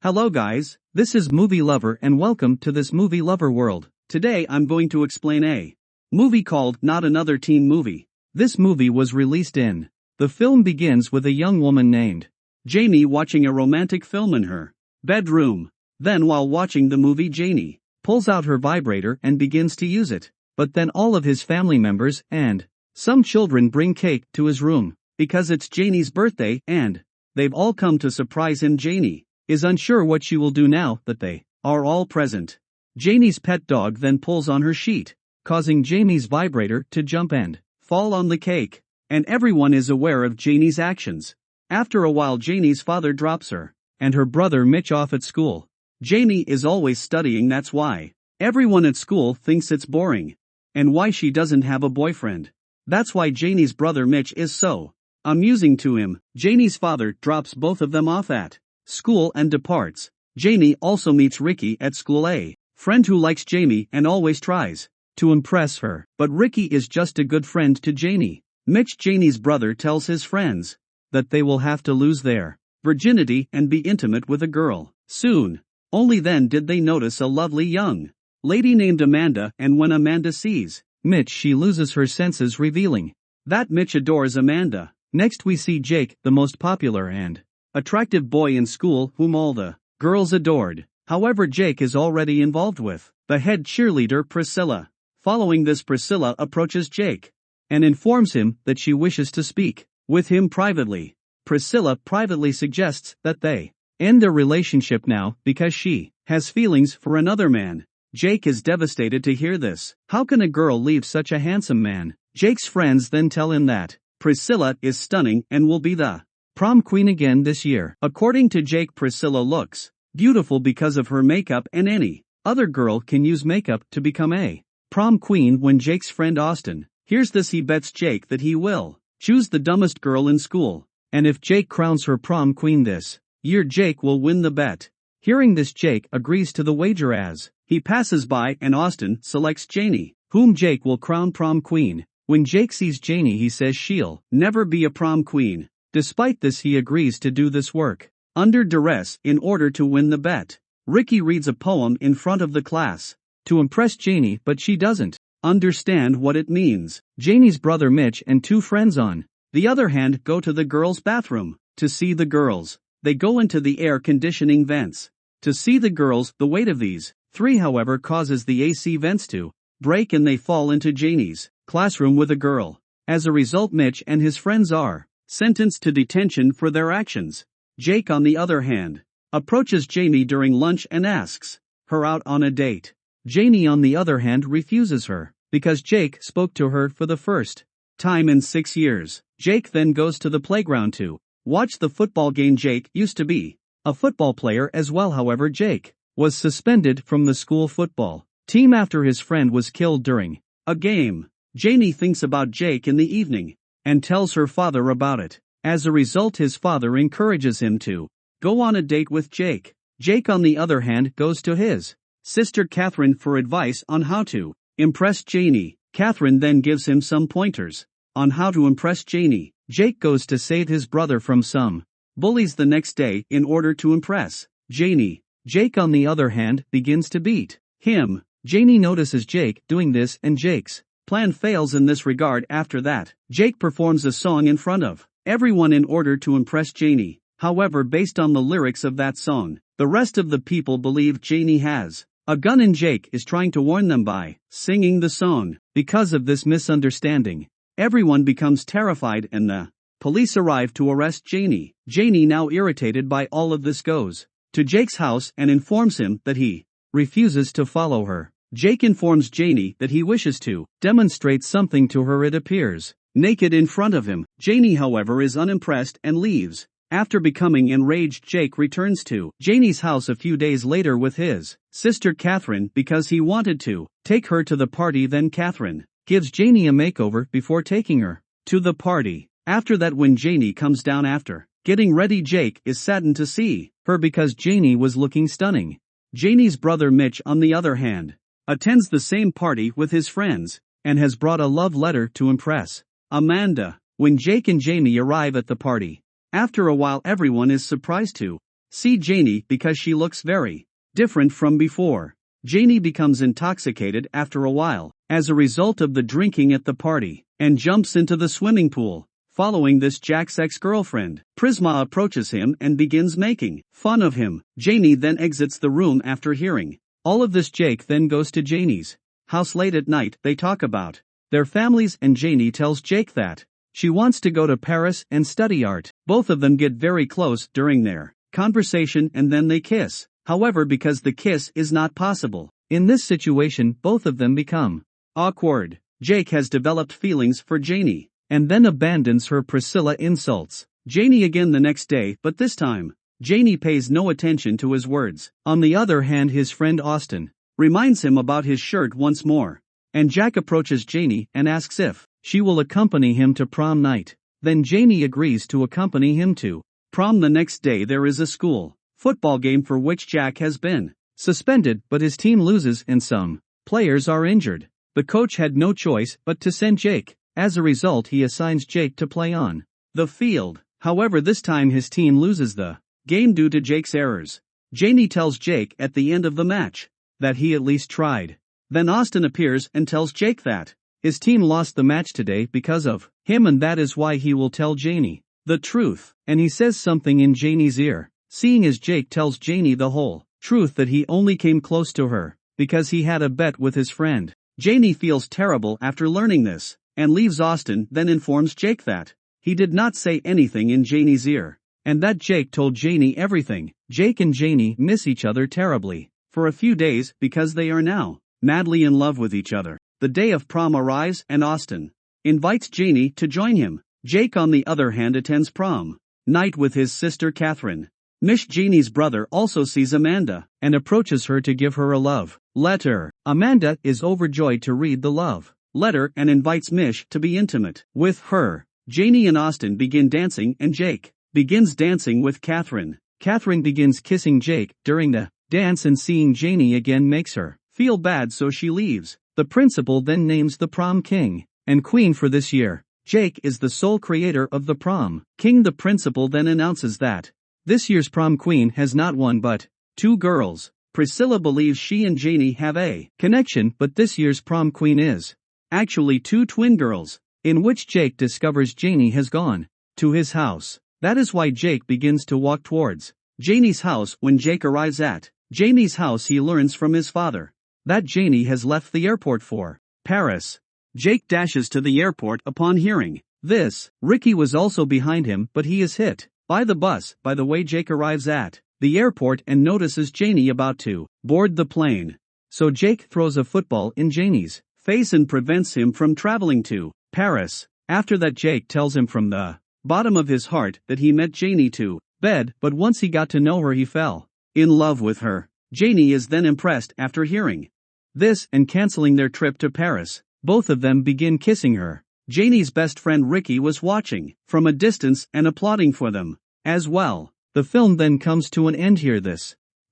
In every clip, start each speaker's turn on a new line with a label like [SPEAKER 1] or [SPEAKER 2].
[SPEAKER 1] Hello guys, this is Movie Lover and welcome to this Movie Lover world. Today I'm going to explain a movie called Not Another Teen Movie. This movie was released in. The film begins with a young woman named Janie watching a romantic film in her bedroom. Then while watching the movie, Janie pulls out her vibrator and begins to use it. But then all of his family members and some children bring cake to his room because it's Janie's birthday and they've all come to surprise him. Janie is unsure what she will do now that they are all present. Janie's pet dog then pulls on her sheet, causing Jamie's vibrator to jump and fall on the cake. And everyone is aware of Janie's actions. After a while, Janie's father drops her and her brother Mitch off at school. Janie is always studying, that's why everyone at school thinks it's boring. And why she doesn't have a boyfriend. That's why Janie's brother Mitch is so amusing to him. Janie's father drops both of them off at school and departs. Janie also meets Ricky at school, a friend who likes Janie and always tries to impress her. But Ricky is just a good friend to Janie. Mitch, Janie's brother, tells his friends that they will have to lose their virginity and be intimate with a girl soon. Only then did they notice a lovely young lady named Amanda, and when Amanda sees Mitch, she loses her senses, revealing that Mitch adores Amanda. Next we see Jake, the most popular and attractive boy in school whom all the girls adored. However, Jake is already involved with the head cheerleader Priscilla. Following this, Priscilla approaches Jake and informs him that she wishes to speak with him privately. Priscilla privately suggests that they end their relationship now because she has feelings for another man. Jake is devastated to hear this. How can a girl leave such a handsome man? Jake's friends then tell him that Priscilla is stunning and will be the prom queen again this year. According to Jake, Priscilla looks beautiful because of her makeup, and any other girl can use makeup to become a prom queen. When Jake's friend Austin hears this, he bets Jake that he will choose the dumbest girl in school. And if Jake crowns her prom queen this year, Jake will win the bet. Hearing this, Jake agrees to the wager as he passes by and Austin selects Janie, whom Jake will crown prom queen. When Jake sees Janie, he says she'll never be a prom queen. Despite this, he agrees to do this work under duress in order to win the bet. Ricky reads a poem in front of the class to impress Janie, but she doesn't understand what it means. Janie's brother Mitch and two friends on the other hand go to the girls' bathroom to see the girls. They go into the air conditioning vents to see the girls. The weight of these three, however, causes the AC vents to break and they fall into Janie's classroom with a girl. As a result, Mitch and his friends are sentenced to detention for their actions. Jake, on the other hand, approaches Janie during lunch and asks her out on a date. Janie, on the other hand, refuses her because Jake spoke to her for the first time in 6 years. Jake then goes to the playground to watch the football game. Jake used to be a football player as well, however, Jake was suspended from the school football team after his friend was killed during a game. Janie thinks about Jake in the evening and tells her father about it. As a result, his father encourages him to go on a date with Jake. Jake, on the other hand, goes to his sister Catherine for advice on how to impress Janie. Catherine then gives him some pointers on how to impress Janie. Jake goes to save his brother from some bullies the next day in order to impress Janie. Jake, on the other hand, begins to beat him. Janie notices Jake doing this and Jake's plan fails in this regard. After that, Jake performs a song in front of everyone in order to impress Janie. However, based on the lyrics of that song, the rest of the people believe Janie has a gun and Jake is trying to warn them by singing the song. Because of this misunderstanding, everyone becomes terrified and the police arrive to arrest Janie. Janie, now irritated by all of this, goes to Jake's house and informs him that he refuses to follow her. Jake informs Janie that he wishes to demonstrate something to her. It appears naked in front of him. Janie, however, is unimpressed and leaves. After becoming enraged, Jake returns to Janie's house a few days later with his sister Catherine because he wanted to take her to the party. Then Catherine gives Janie a makeover before taking her to the party. After that, when Janie comes down after getting ready, Jake is saddened to see her because Janie was looking stunning. Janie's brother Mitch, on the other hand, attends the same party with his friends and has brought a love letter to impress Amanda. When Jake and Jamie arrive at the party, after a while everyone is surprised to see Janie because she looks very different from before. Janie becomes intoxicated after a while, as a result of the drinking at the party, and jumps into the swimming pool. Following this, Jack's ex-girlfriend, Prisma, approaches him and begins making fun of him. Janie then exits the room after hearing all of this. Jake then goes to Janie's house late at night. They talk about their families and Janie tells Jake that she wants to go to Paris and study art. Both of them get very close during their conversation and then they kiss. However, because the kiss is not possible in this situation, both of them become awkward. Jake has developed feelings for Janie, and then abandons her. Priscilla insults Janie again the next day, but this time, Janie pays no attention to his words. On the other hand, his friend Austin reminds him about his shirt once more, and Jack approaches Janie and asks if she will accompany him to prom night. Then Janie agrees to accompany him to prom. The next day there is a school football game for which Jack has been suspended, but his team loses and some players are injured. The coach had no choice but to send Jake. As a result, he assigns Jake to play on the field. However, this time his team loses the game due to Jake's errors. Janie tells Jake at the end of the match that he at least tried. Then Austin appears and tells Jake that his team lost the match today because of him, and that is why he will tell Janie the truth. And he says something in Janie's ear. Seeing as Jake tells Janie the whole truth, that he only came close to her because he had a bet with his friend. Janie feels terrible after learning this, and leaves Austin. Then informs Jake that he did not say anything in Janie's ear, and that Jake told Janie everything. Jake and Janie miss each other terribly for a few days because they are now madly in love with each other. The day of prom arrives and Austin invites Janie to join him. Jake, on the other hand, attends prom night with his sister Catherine. Mish, Janie's brother, also sees Amanda and approaches her to give her a love letter. Amanda is overjoyed to read the love letter and invites Mish to be intimate with her. Janie and Austin begin dancing and Jake begins dancing with Catherine. Catherine begins kissing Jake during the dance, and seeing Janie again makes her feel bad, so she leaves. The principal then names the prom king and queen for this year. Jake is the sole creator of the prom king. The principal then announces that this year's prom queen has not one but two girls. Priscilla believes she and Janie have a connection, but this year's prom queen is actually two twin girls, in which Jake discovers Janie has gone to his house. That is why Jake begins to walk towards Janie's house. When Jake arrives at Janie's house, he learns from his father that Janie has left the airport for Paris. Jake dashes to the airport upon hearing this. Ricky was also behind him, but he is hit by the bus. By the way, Jake arrives at the airport and notices Janie about to board the plane. So Jake throws a football in Janie's face and prevents him from traveling to Paris. After that, Jake tells him from the bottom of his heart that he met Janie to bed, but once he got to know her, he fell in love with her. Janie is then impressed after hearing this and canceling their trip to Paris. Both of them begin kissing her. Janie's best friend Ricky was watching from a distance and applauding for them as well. The film then comes to an end here.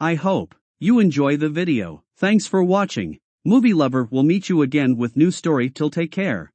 [SPEAKER 1] I hope you enjoy the video. Thanks for watching. Movie Lover will meet you again with new story. Till take care.